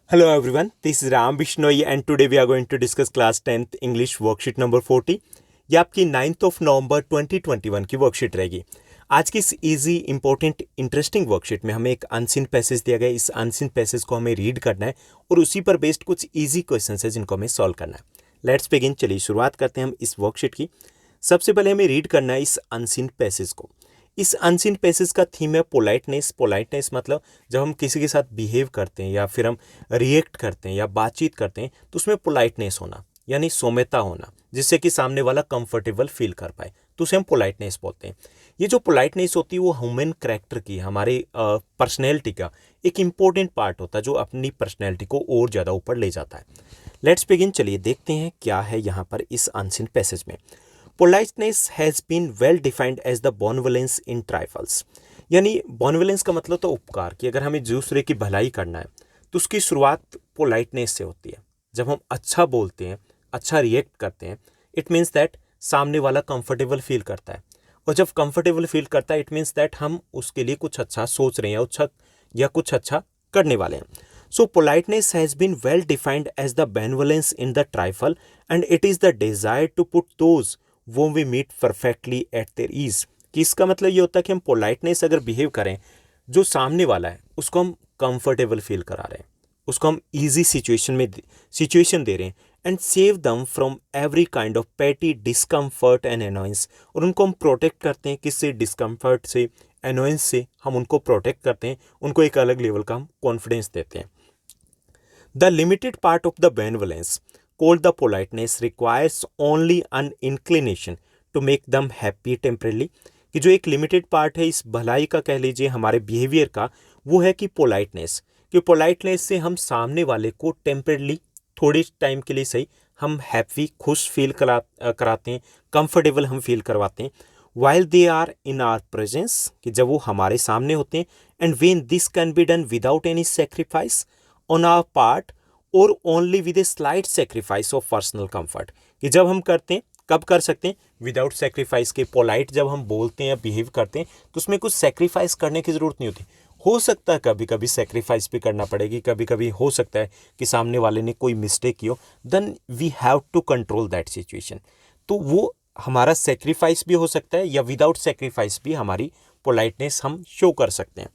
Hello everyone, this is Ram Bishnoi and today we are going to discuss class 10th English worksheet number 40। ये आपकी 9th of November 2021 की worksheet रहेगी। आज की इस easy important interesting worksheet में हमें एक अनसीन पैसेज दिया गया है। इस अनसीन पैसेज को हमें रीड करना है और उसी पर बेस्ड कुछ इजी क्वेश्चंस है जिनको हमें सॉल्व करना है। Let's begin. चलिए शुरुआत करते हैं हम इस वर्कशीट की। सबसे पहले हमें रीड करना है इस अनसीन पैसेज को। इस अनसीन पैसेज का थीम है पोलाइटनेस। पोलाइटनेस मतलब जब हम किसी के साथ बिहेव करते हैं या फिर हम रिएक्ट करते हैं या बातचीत करते हैं तो उसमें पोलाइटनेस होना यानी सौम्यता होना, जिससे कि सामने वाला कंफर्टेबल फील कर पाए, तो उसे हम पोलाइटनेस बोलते हैं। ये जो पोलाइटनेस होती है वो ह्यूमन कैरेक्टर की, हमारे पर्सनैलिटी का एक इम्पोर्टेंट पार्ट होता है जो अपनी पर्सनैलिटी को और ज़्यादा ऊपर ले जाता है। Let's begin. चलिए देखते हैं क्या है यहाँ पर इस अनसीन पैसेज में। Politeness has been well defined as the benevolence in trifles। यानी benevolence का मतलब तो उपकार, कि अगर हमें दूसरे की भलाई करना है तो उसकी शुरुआत पोलाइटनेस से होती है। जब हम अच्छा बोलते हैं, अच्छा रिएक्ट करते हैं, इट मीन्स दैट सामने वाला कंफर्टेबल फील करता है, और जब कंफर्टेबल फील करता है इट मीन्स दैट हम उसके लिए कुछ अच्छा सोच रहे हैं या कुछ अच्छा करने वाले हैं। So politeness has been well defined as the benevolence in the trifle and it is the desire to put those whom we meet perfectly at their ease। कि इसका मतलब ये होता है कि हम पोलाइटनेस अगर बिहेव करें, जो सामने वाला है उसको हम कंफर्टेबल फील करा रहे हैं, उसको हम ईजी सिचुएशन दे रहे हैं, एंड सेव दम फ्रॉम एवरी काइंड ऑफ पेटी डिस्कम्फर्ट एंड एनोयंस। और उनको हम प्रोटेक्ट करते हैं, किससे? डिस्कम्फर्ट से, एनोयंस से हम उनको प्रोटेक्ट करते हैं, उनको एक अलग लेवल का हम कॉन्फिडेंस देते हैं। The limited part of the benevolence, called the politeness, requires only an inclination to make them happy temporarily। कि जो एक लिमिटेड पार्ट है इस भलाई का, कह लीजिए हमारे बिहेवियर का, वो है कि पोलाइटनेस। कि पोलाइटनेस से हम सामने वाले को टेम्परेली, थोड़ी टाइम के लिए सही, हम हैप्पी, खुश फील कराते हैं, कंफर्टेबल हम फील करवाते हैं। While they are in our presence, कि जब वो हमारे सामने होते हैं, and when this can be done without any sacrifice on our part और only with a slight sacrifice of personal comfort. कि जब हम करते हैं, कब कर सकते हैं? विदाउट सेक्रीफाइस के। पोलाइट जब हम बोलते हैं या बिहेव करते हैं तो उसमें कुछ सेक्रीफाइस करने की ज़रूरत नहीं होती। हो सकता है कभी कभी सेक्रीफाइस भी करना पड़ेगी, कभी कभी हो सकता है कि सामने वाले ने कोई मिस्टेक की हो, then we have to control that situation. तो वो हमारा सेक्रीफाइस भी हो सकता है या विदाउट सेक्रीफाइस भी हमारी पोलाइटनेस हम शो कर सकते हैं।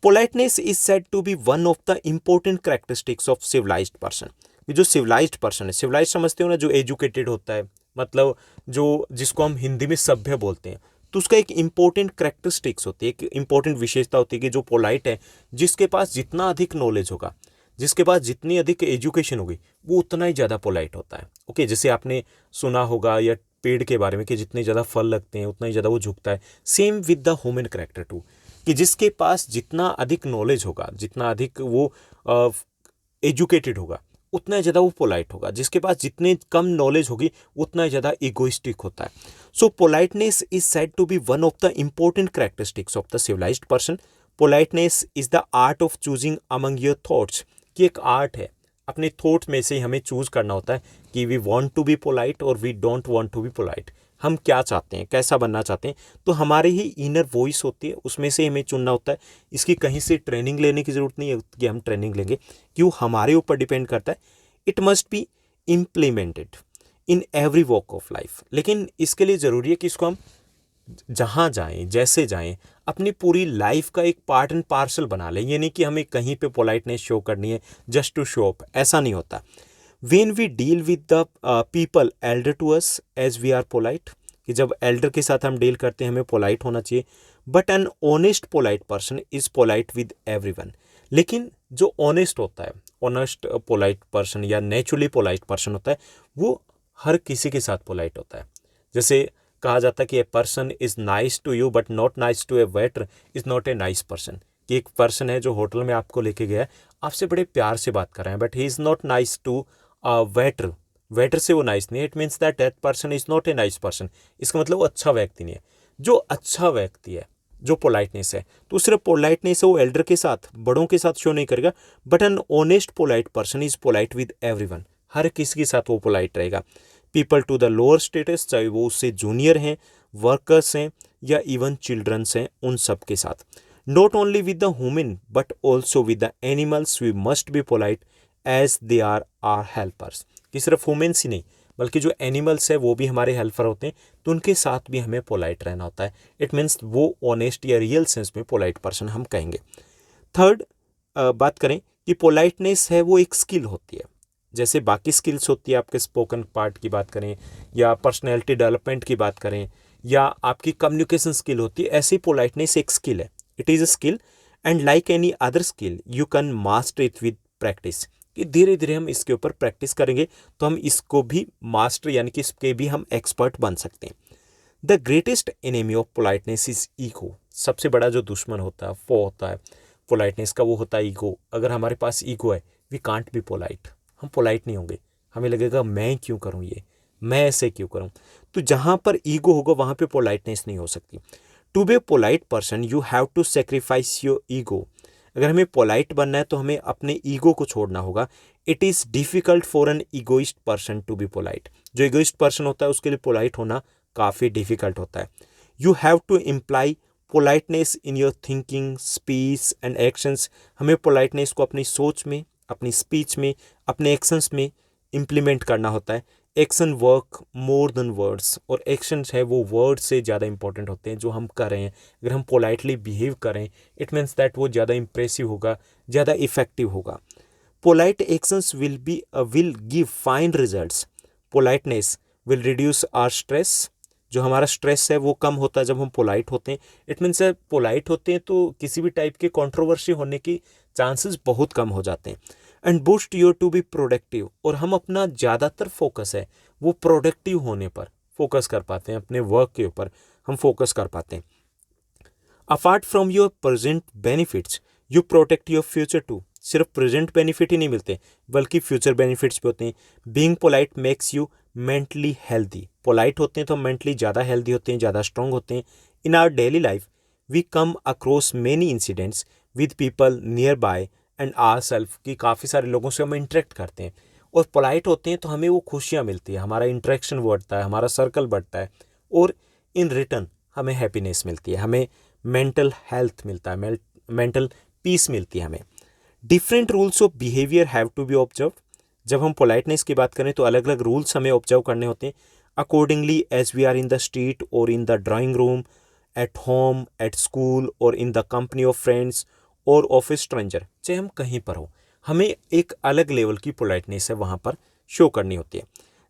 Politeness is said to be one of the important characteristics of civilised person. जो सिविलाइज्ड पर्सन है, सिविलाइज्ड समझते हो ना, जो एजुकेटेड होता है, मतलब जिसको हम हिंदी में सभ्य बोलते हैं, तो उसका एक इम्पोर्टेंट कैरेक्टरिस्टिक्स होती है, एक इम्पोर्टेंट विशेषता होती है कि जो पोलाइट है, जिसके पास जितना अधिक नॉलेज होगा, जिसके पास जितनी अधिक एजुकेशन होगी, वो उतना ही ज़्यादा पोलाइट होता है। ओके, जैसे आपने सुना होगा या पेड़ के बारे में कि जितने ज़्यादा फल लगते हैं उतना ही ज़्यादा वो झुकता है। Same with the human character too, कि जिसके पास जितना अधिक नॉलेज होगा, जितना अधिक वो एजुकेटेड होगा, उतना ज़्यादा वो पोलाइट होगा। जिसके पास जितने कम नॉलेज होगी उतना ही ज़्यादा इगोइस्टिक होता है। So politeness is said to be one of the important characteristics of the civilized person. Politeness is the art of choosing among your thoughts. कि एक आर्ट है, अपने थॉट में से हमें चूज करना होता है कि we want to be polite और we don't want to be polite. हम क्या चाहते हैं, कैसा बनना चाहते हैं, तो हमारे ही इनर वॉइस होती है, उसमें से हमें चुनना होता है। इसकी कहीं से ट्रेनिंग लेने की ज़रूरत नहीं है कि हम ट्रेनिंग लेंगे, क्यों? हमारे ऊपर डिपेंड करता है। It must be implemented in every walk of life. लेकिन इसके लिए ज़रूरी है कि इसको हम जहाँ जाएं, जैसे जाएं, अपनी पूरी लाइफ का एक पार्ट एंड पार्सल बना लें। ये नहीं कि हमें कहीं पे पोलाइटनेस शो करनी है जस्ट टू शो अप, ऐसा नहीं होता। When we deal with the people elder to us as we are polite, कि जब एल्डर के साथ हम डील करते हैं हमें पोलाइट होना चाहिए। But an honest polite person is polite with everyone. लेकिन जो ऑनेस्ट होता है, ऑनेस्ट पोलाइट पर्सन या नेचुरली पोलाइट पर्सन होता है, वो हर किसी के साथ पोलाइट होता है। जैसे कहा जाता है कि a person is nice to you but not nice to a waiter is not a nice person. कि एक पर्सन है जो होटल में आपको लेके गया है, आपसे बड़े प्यार से बात कर रहे हैं, but he is not nice to waiter, waiter से वो नाइस नहीं है, it means that person is not a nice person. इसका मतलब वो अच्छा व्यक्ति नहीं है। जो अच्छा व्यक्ति है, जो पोलाइटनेस है, तो सिर्फ पोलाइटनेस है वो एल्डर के साथ, बड़ों के साथ शो नहीं करेगा, but an honest polite person is polite with everyone. हर किसी के साथ वो पोलाइट रहेगा। People to the lower status, चाहे वो उससे जूनियर हैं, वर्कर्स हैं या इवन चिल्ड्रंस हैं, उन सब के साथ। Not only with the human but also with the animals we must be polite as they are are helpers, कि सिर्फ ह्यूमन्स ही नहीं बल्कि जो एनिमल्स है वो भी हमारे हेल्पर होते हैं, तो उनके साथ भी हमें पोलाइट रहना होता है। इट मीन्स वो ऑनेस्ट या रियल सेंस में पोलाइट पर्सन हम कहेंगे। थर्ड बात करें कि पोलाइटनेस है वो एक स्किल होती है, जैसे बाकी स्किल्स होती है, आपके स्पोकन पार्ट की बात करें या पर्सनैलिटी डेवलपमेंट की बात करें या आपकी कम्युनिकेशन स्किल होती है, ऐसी पोलाइटनेस एक स्किल है। It is a skill and like any other skill you can master it with practice, कि धीरे धीरे हम इसके ऊपर प्रैक्टिस करेंगे तो हम इसको भी मास्टर यानी कि इसके भी हम एक्सपर्ट बन सकते हैं। The greatest enemy of politeness is ego, सबसे बड़ा जो दुश्मन होता है वो होता है पोलाइटनेस का, वो होता है ईगो। अगर हमारे पास ईगो है वी कांट बी पोलाइट, हम पोलाइट नहीं होंगे, हमें लगेगा मैं क्यों करूं ये, मैं ऐसे क्यों करूं। तो जहां पर ईगो होगा वहां पे पोलाइटनेस नहीं हो सकती। To be a polite person you have to sacrifice your ego, अगर हमें पोलाइट बनना है तो हमें अपने ईगो को छोड़ना होगा। It is difficult for an egoist person to be polite, जो ईगोइस्ट पर्सन होता है उसके लिए पोलाइट होना काफ़ी डिफ़िकल्ट होता है। You have to imply politeness in your thinking speech and actions, हमें पोलाइटनेस को अपनी सोच में, अपनी स्पीच में, अपने एक्शंस में इम्प्लीमेंट करना होता है। Action work more than words, और एक्शंस है वो वर्ड से ज़्यादा इंपॉर्टेंट होते हैं जो हम कर रहे हैं। अगर हम पोलाइटली बिहेव करें इट मीन्स दैट वो ज़्यादा इंप्रेसिव होगा, ज़्यादा इफेक्टिव होगा। Polite actions will give fine results, politeness will reduce our stress, जो हमारा स्ट्रेस है वो कम होता है जब हम पोलाइट होते हैं। इट मीन्स पोलाइट होते हैं तो किसी भी टाइप के कंट्रोवर्सी होने की चांसेस बहुत कम हो जाते हैं। And boost your to be productive, और हम अपना ज़्यादातर फोकस है वो प्रोडक्टिव होने पर फोकस कर पाते हैं, अपने वर्क के ऊपर हम फोकस कर पाते हैं। Apart from your present benefits you protect your future too, सिर्फ प्रेजेंट बेनिफिट ही नहीं मिलते बल्कि फ्यूचर बेनिफिट्स भी होते हैं। Being polite makes you mentally healthy, polite होते हैं तो मेंटली ज़्यादा हेल्दी होते हैं, ज़्यादा स्ट्रॉन्ग होते हैं। In our daily life we come across many incidents with people nearby and our self, की काफ़ी सारे लोगों से हम इंटरेक्ट करते हैं और पोलाइट होते हैं तो हमें वो खुशियाँ मिलती है, हमारा इंटरेक्शन बढ़ता है, हमारा सर्कल बढ़ता है और इन रिटर्न हमें हैप्पीनेस मिलती है, हमें मेंटल हेल्थ मिलता है, मेंटल पीस मिलती है हमें। Different rules of behaviour have to be observe, जब हम पोलाइटनेस की बात करें तो अलग अलग रूल्स हमें ऑब्जर्व करने होते हैं। Accordingly as we are in the street और in the drawing room, at home, at school और in the company of friends और ऑफिस स्ट्रेंजर, चाहे हम कहीं पर हो हमें एक अलग लेवल की पोलाइटनेस है वहाँ पर शो करनी होती है।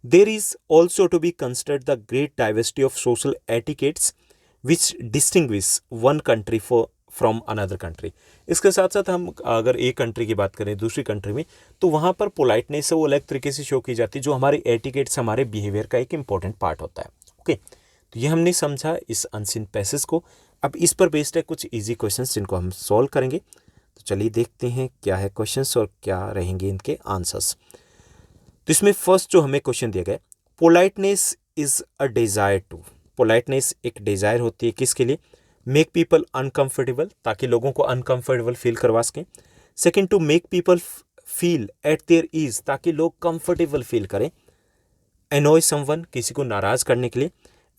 There is also to be considered the great diversity of social etiquettes which distinguish one country from another country. इसके साथ साथ हम अगर एक कंट्री की बात करें दूसरी कंट्री में तो वहाँ पर पोलाइटनेस है वो अलग तरीके से शो की जाती है, जो हमारे एटिकेट्स हमारे बिहेवियर का एक इंपॉर्टेंट पार्ट होता है। ओके, तो ये हमने समझा इस अनसीन पैसेज को। अब इस पर बेस्ड है कुछ इजी क्वेश्चंस जिनको हम सॉल्व करेंगे। तो चलिए देखते हैं क्या है क्वेश्चंस और क्या रहेंगे इनके आंसर्स। तो इसमें फर्स्ट जो हमें क्वेश्चन दिया गया, politeness is a desire to, politeness एक डिजायर होती है किसके लिए, मेक पीपल अनकंफर्टेबल, ताकि लोगों को अनकंफर्टेबल फील करवा सकें। Second, to make people feel at their ease, ताकि लोग कंफर्टेबल फील करें। एनॉय समवन, किसी को नाराज करने के लिए।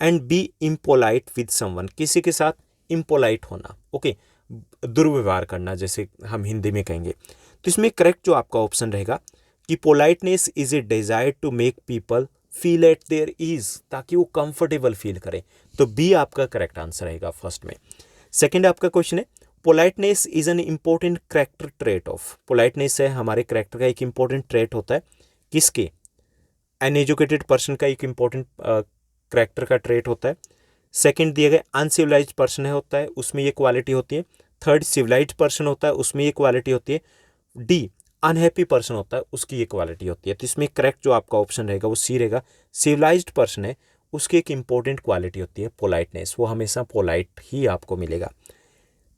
And be impolite with someone, किसी के साथ इम्पोलाइट होना, ओके, दुर्व्यवहार करना जैसे हम हिंदी में कहेंगे। तो इसमें करेक्ट जो आपका ऑप्शन रहेगा कि politeness is a desire to make people feel at their ease, ताकि वो कंफर्टेबल फील करें। तो बी आपका करेक्ट आंसर रहेगा फर्स्ट में। सेकंड आपका क्वेश्चन है, politeness is an important character trait of, politeness है हमारे कैरेक्टर का एक इंपॉर्टेंट ट्रेट होता है किसके, अनएजुकेटेड पर्सन का एक इंपॉर्टेंट कैरेक्टर का ट्रेट होता है। सेकंड दिया गया अनसिविलाइज्ड पर्सन है होता है, उसमें ये क्वालिटी होती है। थर्ड सिविलाइज्ड पर्सन होता है, उसमें ये क्वालिटी होती है। डी अनहैप्पी पर्सन होता है, उसकी ये क्वालिटी होती है। तो इसमें करेक्ट जो आपका ऑप्शन रहेगा वो सी रहेगा। सिविलाइज्ड पर्सन है उसकी एक इंपॉर्टेंट क्वालिटी होती है पोलाइटनेस, वो हमेशा पोलाइट ही आपको मिलेगा।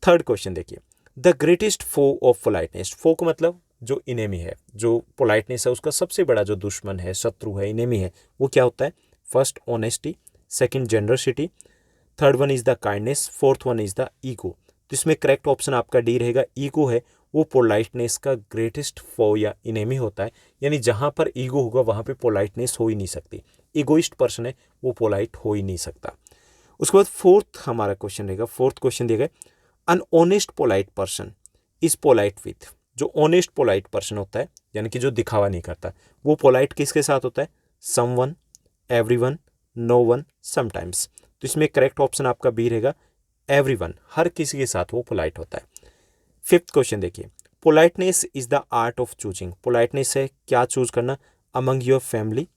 थर्ड क्वेश्चन देखिए, the greatest foe of politeness, foe का मतलब जो इनेमी है, जो पोलाइटनेस है उसका सबसे बड़ा जो दुश्मन है, शत्रु है, इनेमी है, वो क्या होता है। First honesty, second generosity, third one is the kindness, fourth one is the ego. तो इसमें करेक्ट ऑप्शन आपका डी रहेगा, ईगो है वो पोलाइटनेस का ग्रेटेस्ट फो या इनेमी होता है। यानी जहाँ पर ईगो होगा वहाँ पे पोलाइटनेस हो ही नहीं सकती, ईगोइस्ट पर्सन है वो पोलाइट हो ही नहीं सकता। उसके बाद फोर्थ हमारा क्वेश्चन रहेगा, फोर्थ क्वेश्चन दिया गया, अन honest polite person is polite with, जो ऑनेस्ट पोलाइट पर्सन होता है यानी कि जो दिखावा नहीं करता, वो पोलाइट किसके साथ होता है? Someone, everyone, no one, sometimes. तो इसमें करेक्ट ऑप्शन आपका बी रहेगा, एवरीवन, हर किसी के साथ वो पोलाइट होता है। फिफ्थ क्वेश्चन देखिए, politeness is the art of choosing. Politeness है क्या चूज करना? Among your family,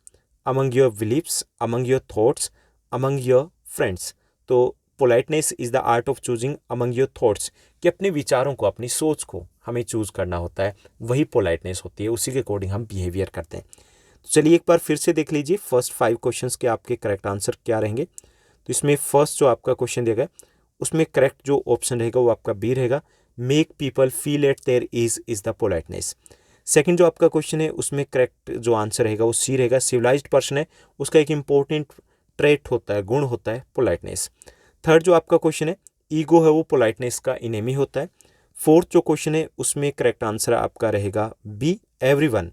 among your beliefs, among your thoughts, among your friends. तो politeness is the art of choosing among your thoughts, कि अपने विचारों को, अपनी सोच को हमें चूज करना होता है, वही पोलाइटनेस होती है, उसी के अकॉर्डिंग हम बिहेवियर करते हैं। तो चलिए एक बार फिर से देख लीजिए फर्स्ट 5 क्वेश्चंस के आपके करेक्ट आंसर क्या रहेंगे। तो इसमें फर्स्ट जो आपका क्वेश्चन दिया गया उसमें करेक्ट जो ऑप्शन रहेगा वो आपका बी रहेगा, make people feel at there is the politeness. Second जो आपका क्वेश्चन है उसमें करेक्ट जो आंसर रहेगा वो सी रहेगा, सिविलाइज्ड पर्सन है उसका एक इंपॉर्टेंट ट्रेट होता है, गुण होता है पोलाइटनेस। थर्ड जो आपका क्वेश्चन है, ईगो है वो पोलाइटनेस का इनेमी होता है। फोर्थ जो क्वेश्चन है उसमें करेक्ट आंसर आपका रहेगा बी, एवरीवन,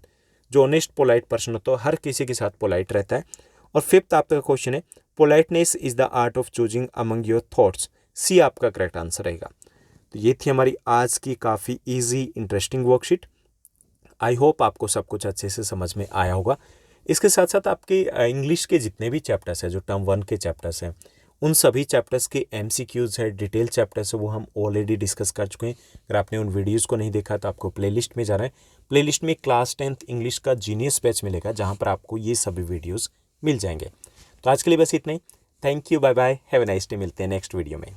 जो ऑनेस्ट पोलाइट पर्सन होता है हर किसी के साथ पोलाइट रहता है। और फिफ्थ आपका क्वेश्चन है, politeness is the art of choosing among your thoughts, C आपका करेक्ट आंसर रहेगा। तो ये थी हमारी आज की काफ़ी easy interesting worksheet. I hope आपको सब कुछ अच्छे से समझ में आया होगा। इसके साथ साथ आपके इंग्लिश के जितने भी चैप्टर्स हैं, जो टर्म 1 के चैप्टर्स हैं, उन सभी चैप्टर्स के MCQs है, डिटेल चैप्टर्स है, वो हम ऑलरेडी डिस्कस कर चुके हैं। अगर आपने उन वीडियोस को नहीं देखा तो आपको प्लेलिस्ट में जाना है। प्लेलिस्ट में क्लास 10th इंग्लिश का जीनियस बैच मिलेगा, जहाँ पर आपको ये सभी वीडियोस मिल जाएंगे। तो आज के लिए बस इतना ही। Thank you, bye bye, have a nice day. मिलते हैं नेक्स्ट वीडियो में।